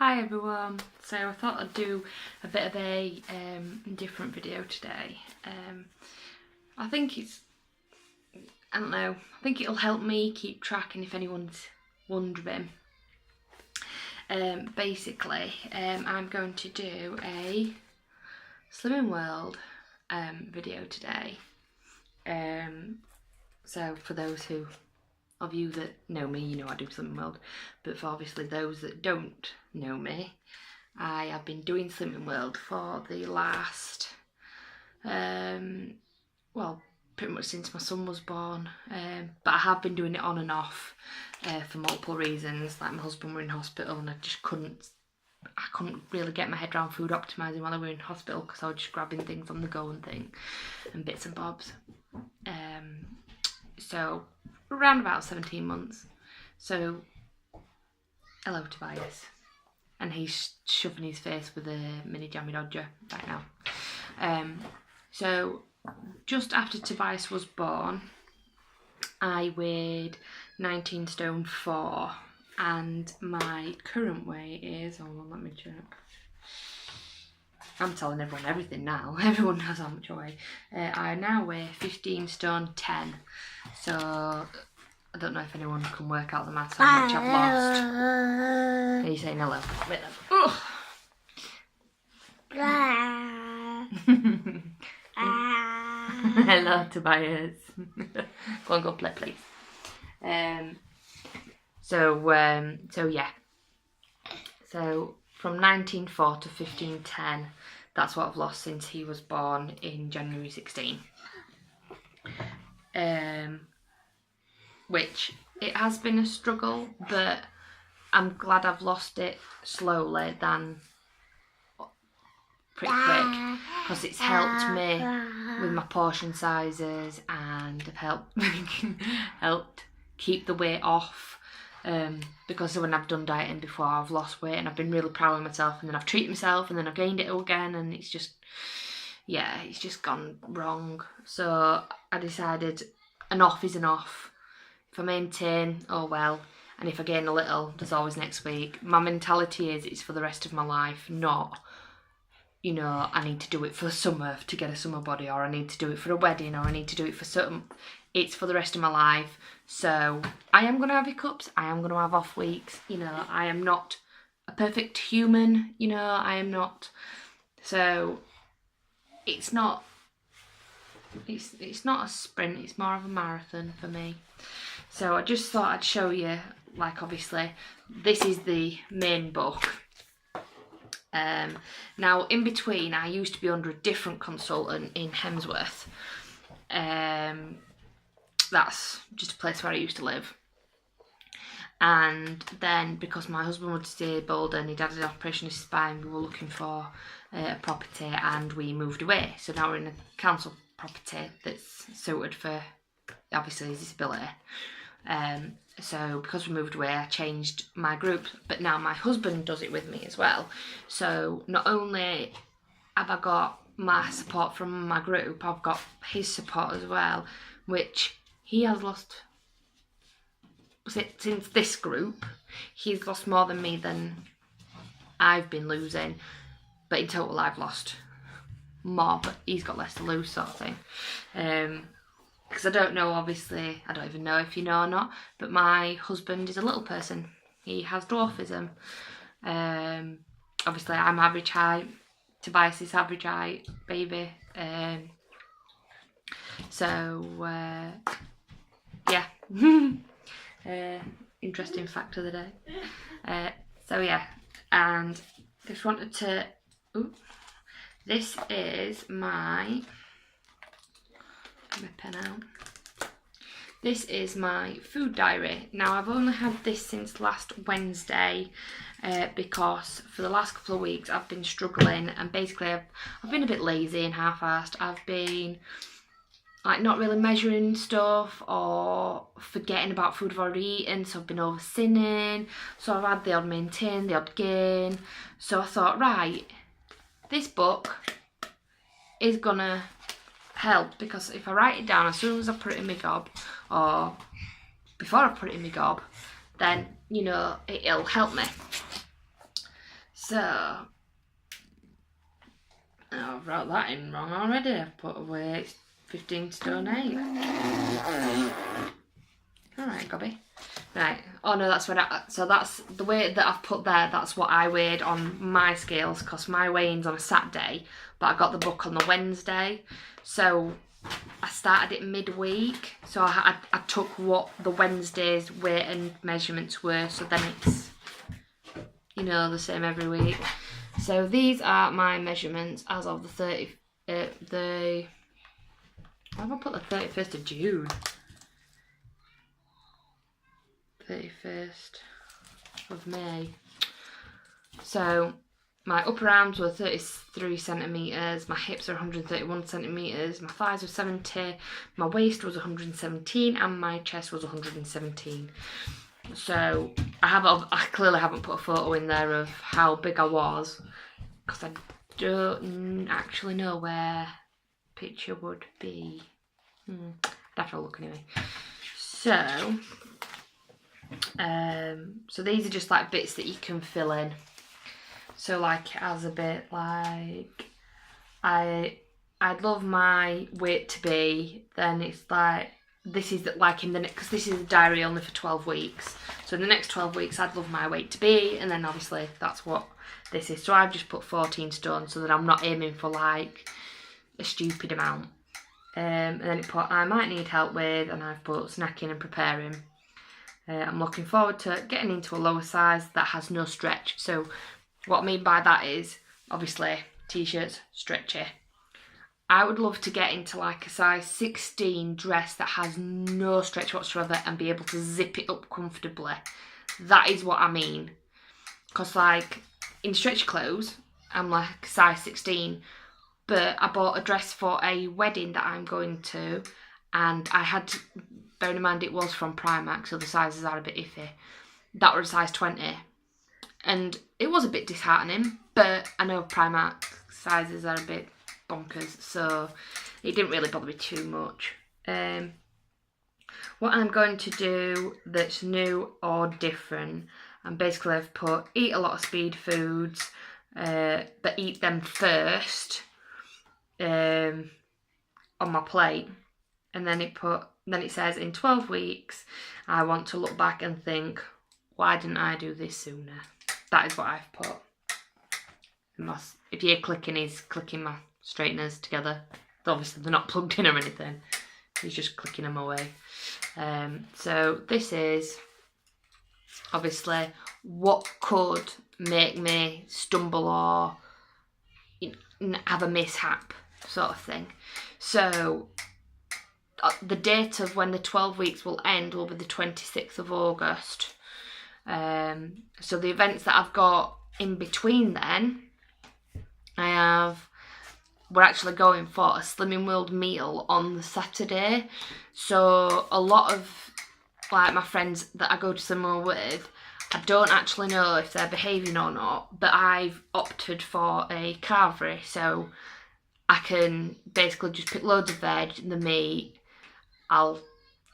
Hi everyone, so I thought I'd do a bit of a different video today. I think I think it'll help me keep track, and if anyone's wondering, basically I'm going to do a Slimming World video today. So for those of you that know me, you know I do Slimming World, but for obviously those that don't know me, I have been doing Slimming World for the last, well, pretty much since my son was born, but I have been doing it on and off for multiple reasons. Like my husband were in hospital and I couldn't really get my head around food optimising while I were in hospital, because I was just grabbing things on the go and bits and bobs. So around about 17 months. So hello Tobias, and he's shoving his face with a mini jammy dodger right now. So just after Tobias was born, I weighed 19 stone 4, and my current weight is, hold on, let me check. I'm telling everyone everything now. Everyone knows how much I weigh. I now weigh 15 stone 10. So I don't know if anyone can work out the maths how much I've lost. Are you saying hello? Wait then. Hello Tobias. Go play please. So yeah. So from 19.4 to 15.10, that's what I've lost since he was born in January 16. Which it has been a struggle, but I'm glad I've lost it slowly than pretty quick, because it's helped me with my portion sizes and have helped keep the weight off. Because when I've done dieting before, I've lost weight and I've been really proud of myself, and then I've treated myself and then I've gained it again, and it's just gone wrong. So I decided enough is enough. If I maintain, oh well, and if I gain a little, there's always next week. My mentality is it's for the rest of my life, not, you know, I need to do it for the summer to get a summer body, or I need to do it for a wedding, or I need to do it for something. It's for the rest of my life. So I am going to have hiccups, I am going to have off weeks, you know, I am not a perfect human, you know, I am not. So it's not a sprint, it's more of a marathon for me. So I just thought I'd show you, like, obviously this is the main book. Now in between I used to be under a different consultant in Hemsworth. That's just a place where I used to live. And then because my husband was disabled and he'd had an operation on his spine, we were looking for a property and we moved away. So now we're in a council property that's suited for obviously his disability. So because we moved away, I changed my group, but now my husband does it with me as well. So not only have I got my support from my group, I've got his support as well, which he has lost. Since this group, he's lost more than me than I've been losing, but in total I've lost more, but he's got less to lose, sort of thing. Because I don't know, obviously, I don't even know if you know or not, but my husband is a little person. He has dwarfism. Obviously I'm average height, Tobias is average height, baby. Yeah. Interesting fact of the day. So yeah, and just wanted to, this is my pen out. This is my food diary. Now I've only had this since last Wednesday, because for the last couple of weeks I've been struggling, and basically I've been a bit lazy and half-assed. I've been like not really measuring stuff or forgetting about food I've already eaten, so I've been over sinning, so I've had the odd maintain, the odd gain. So I thought, right, this book is gonna help, because if I write it down as soon as I put it in my gob, or before I put it in my gob, then, you know, it'll help me. So, oh, I've wrote that in wrong already. I've put away 15 stone 8. Alright, Gobby. Right. Oh no, that's so that's the weight that I've put there. That's what I weighed on my scales, because my weighing's on a Saturday, but I got the book on the Wednesday. So I started it midweek. So I took what the Wednesday's weight and measurements were. So then it's, you know, the same every week. So these are my measurements as of why have I put the 31st of June? 31st of May. So my upper arms were 33 centimetres, my hips are 131 centimetres, my thighs were 70, my waist was 117, and my chest was 117. So I clearly haven't put a photo in there of how big I was, because I don't actually know where picture would be. I'd have to look anyway. So these are just like bits that you can fill in. So like it has a bit like I'd love my weight to be, then it's like this is like in the next, because this is a diary only for 12 weeks. So in the next 12 weeks I'd love my weight to be, and then obviously that's what this is. So I've just put 14 stone so that I'm not aiming for like a stupid amount. And then it put I might need help with, and I've put snacking and preparing. I'm looking forward to getting into a lower size that has no stretch. So what I mean by that is, obviously, t-shirts, stretchy. I would love to get into like a size 16 dress that has no stretch whatsoever and be able to zip it up comfortably. That is what I mean. Because like in stretchy clothes, I'm like size 16. But I bought a dress for a wedding that I'm going to, and I had to, bearing in mind it was from Primark, so the sizes are a bit iffy. That was a size 20. And it was a bit disheartening, but I know Primark sizes are a bit bonkers, so it didn't really bother me too much. What I'm going to do that's new or different, and basically I've put eat a lot of speed foods, but eat them first on my plate. And then it says in 12 weeks I want to look back and think, why didn't I do this sooner? That is what I've put. If you're clicking, he's clicking my straighteners together. Obviously they're not plugged in or anything. He's just clicking them away. So this is obviously what could make me stumble or have a mishap sort of thing. So the date of when the 12 weeks will end will be the 26th of August. So the events that I've got in between then, we're actually going for a Slimming World meal on the Saturday. So a lot of like my friends that I go to Slimming World with, I don't actually know if they're behaving or not, but I've opted for a carvery, so I can basically just pick loads of veg and the meat. I'll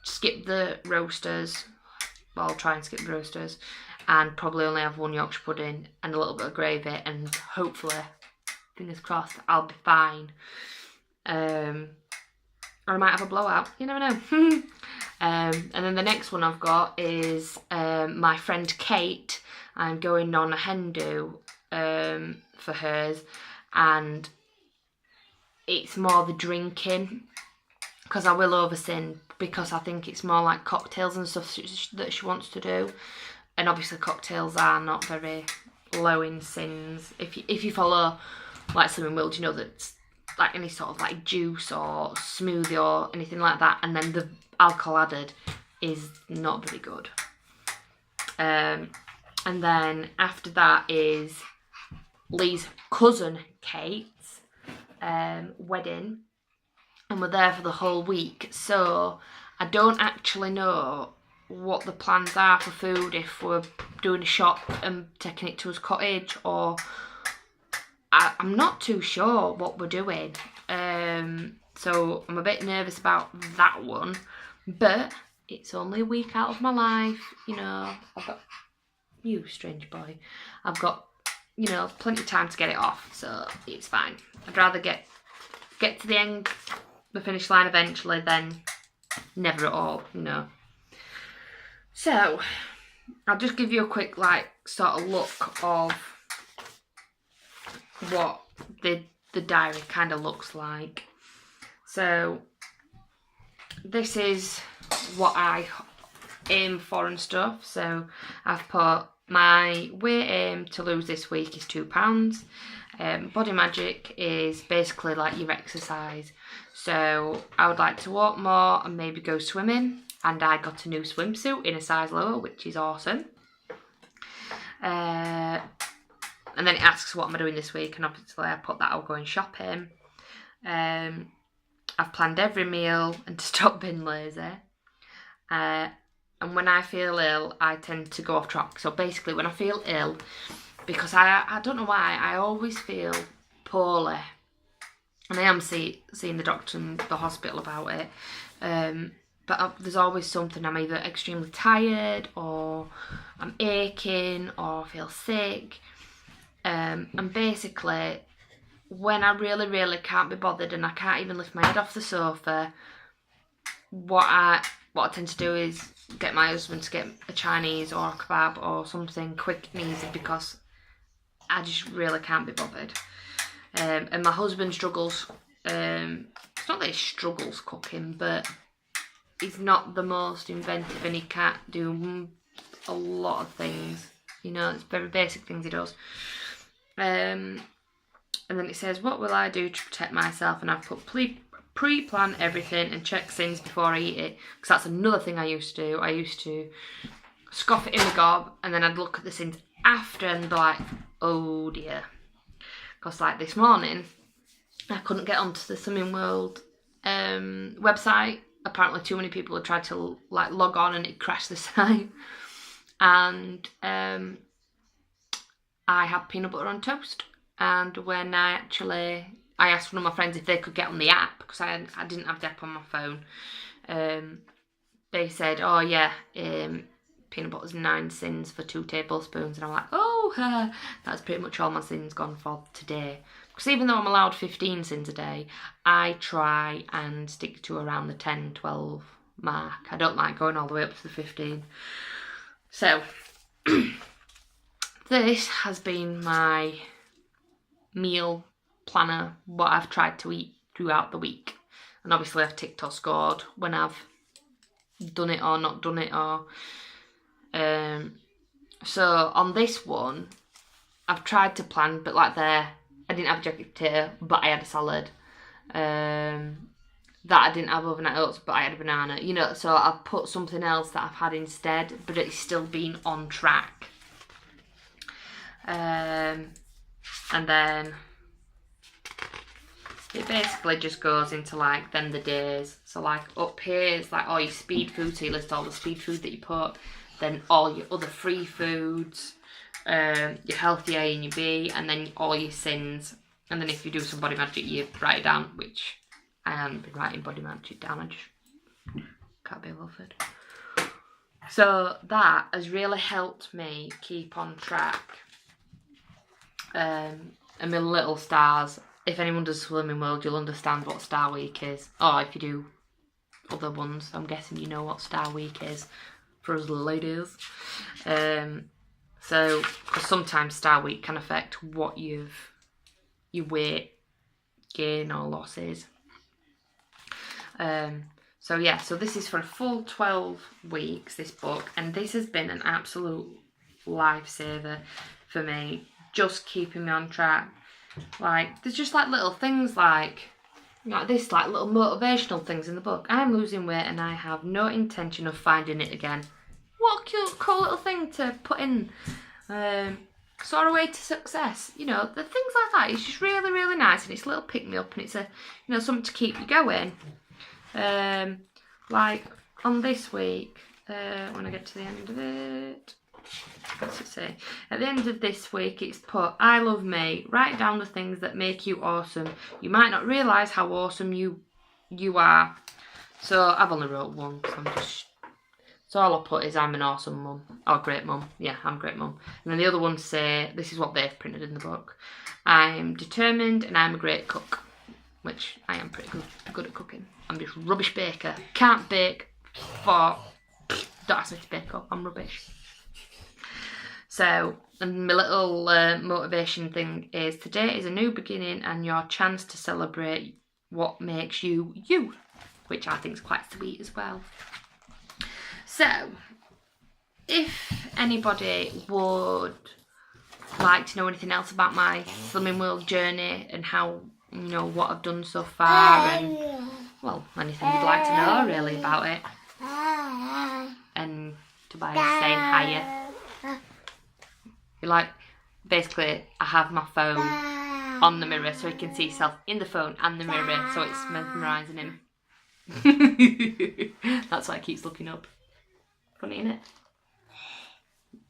skip the roasters. Well, I'll try and skip the roasters, and probably only have one Yorkshire pudding and a little bit of gravy, and hopefully, fingers crossed, I'll be fine. Or I might have a blowout, you never know. And then the next one I've got is my friend Kate. I'm going on a hen do for hers, and it's more the drinking, because I will oversin, because I think it's more like cocktails and stuff that she wants to do, and obviously cocktails are not very low in sins. If you follow like Slimming World, you know that it's like any sort of like juice or smoothie or anything like that, and then the alcohol added is not very good. And then after that is Lee's cousin Kate's wedding, and we're there for the whole week. So I don't actually know what the plans are for food, if we're doing a shop and taking it to his cottage, or I'm not too sure what we're doing. So I'm a bit nervous about that one, but it's only a week out of my life, you know. I've got you, strange boy. I've got you know, plenty of time to get it off, so it's fine. I'd rather get to the end, the finish line eventually, than never at all, you know. So, I'll just give you a quick, like, sort of look of what the diary kind of looks like. So, this is what I aim for and stuff. So, I've put my weight aim to lose this week is £2. Body Magic is basically like your exercise. So I would like to walk more and maybe go swimming. And I got a new swimsuit in a size lower, which is awesome. And then it asks what am I doing this week, and obviously I put that I'll go shopping. I've planned every meal and to stop being lazy. And when I feel ill, I tend to go off track. So basically, when I feel ill, because I don't know why, I always feel poorly. And I am seeing the doctor and the hospital about it. But there's always something. I'm either extremely tired, or I'm aching, or I feel sick. And basically, when I really, really can't be bothered and I can't even lift my head off the sofa, what I tend to do is get my husband to get a Chinese or a kebab or something quick and easy, because I just really can't be bothered. And my husband struggles. It's not that he struggles cooking, but he's not the most inventive and he can't do a lot of things. You know, it's very basic things he does. And then it says, what will I do to protect myself? And I've put pre-plan everything and check sins before I eat it, because that's another thing I used to do. I used to scoff it in the gob, and then I'd look at the sins after and be like, oh dear. Because like this morning, I couldn't get onto the Swimming World website. Apparently too many people had tried to like log on and it crashed the site. And I had peanut butter on toast. And when I asked one of my friends if they could get on the app, because I didn't have the app on my phone. They said, oh yeah, peanut butter's 9 sins for 2 tablespoons. And I'm like, oh, that's pretty much all my sins gone for today. Because even though I'm allowed 15 sins a day, I try and stick to around the 10, 12 mark. I don't like going all the way up to the 15. So, this has been my meal planner, what I've tried to eat throughout the week. And obviously I've ticked or scored when I've done it or not done it. Or so on this one, I've tried to plan, but like there, I didn't have a jacket potato, but I had a salad. That I didn't have overnight oats, but I had a banana. You know, so I've put something else that I've had instead, but it's still been on track. And then it basically just goes into like then the days. So like up here it's like all your speed food, so you list all the speed food that you put, then all your other free foods, your healthy A and your B, and then all your sins. And then if you do some Body Magic, you write it down, which I haven't been writing Body Magic down, I just can't be bothered. So that has really helped me keep on track. And my little stars, if anyone does Swimming World, you'll understand what Star Week is. Or if you do other ones, I'm guessing you know what Star Week is for us ladies. So, because sometimes Star Week can affect what your weight gain or loss is. So yeah, so this is for a full 12 weeks, this book, and this has been an absolute lifesaver for me, just keeping me on track. Like, there's just like little things like this, like little motivational things in the book. I'm losing weight and I have no intention of finding it again. What a cute, cool little thing to put in. Sort of way to success. You know, the things like that. It's just really, really nice, and it's a little pick-me-up, and it's something to keep you going. Like on this week, when I get to the end of it, what's it say? At the end of this week, it's put, I love me. Write down the things that make you awesome. You might not realise how awesome you are. So I've only wrote one, so I'm just So all I'll put is I'm an awesome mum. Or great mum. Yeah, I'm a great mum. And then the other ones say, this is what they've printed in the book. I'm determined and I'm a great cook. Which I am pretty good at cooking. I'm just rubbish baker. Can't bake for... Don't ask me to bake up. I'm rubbish. So, and my little motivation thing is, today is a new beginning and your chance to celebrate what makes you you, which I think is quite sweet as well. So, if anybody would like to know anything else about my Slimming World journey and how, you know, what I've done so far, and, well, anything you'd like to know really about it, and Tobias saying hiya. Like, basically, I have my phone on the mirror so he can see himself in the phone and the mirror, so it's mesmerising him. That's why he keeps looking up. Funny, innit?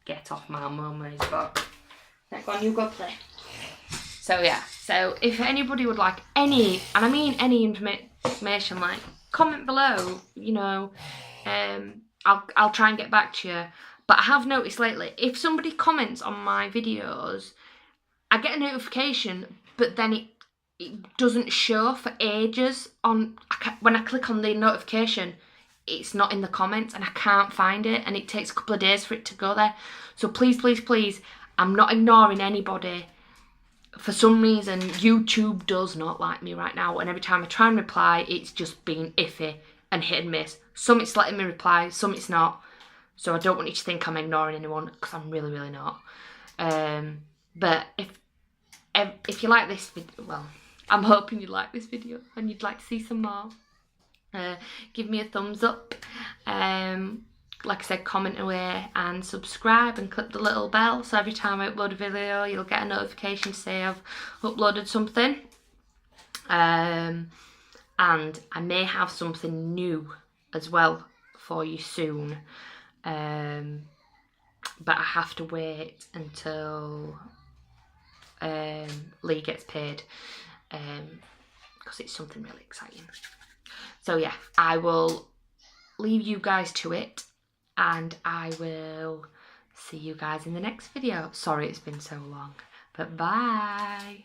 Get off my mummy's book. Go on, you go play. So yeah, so if anybody would like any, and I mean any information, like, comment below, you know, I'll try and get back to you. But I have noticed lately, if somebody comments on my videos, I get a notification, but then it doesn't show for ages. When I click on the notification, it's not in the comments and I can't find it, and it takes a couple of days for it to go there. So please, please, please, I'm not ignoring anybody. For some reason, YouTube does not like me right now, and every time I try and reply, it's just being iffy and hit and miss. Some it's letting me reply, some it's not. So I don't want you to think I'm ignoring anyone, because I'm really, really not. But if you like this video, well, I'm hoping you like this video and you'd like to see some more. Give me a thumbs up. Like I said, comment away and subscribe and click the little bell. So every time I upload a video, you'll get a notification to say I've uploaded something. And I may have something new as well for you soon. But I have to wait until Lee gets paid, because it's something really exciting. So yeah, I will leave you guys to it, and I will see you guys in the next video. Sorry it's been so long, but bye.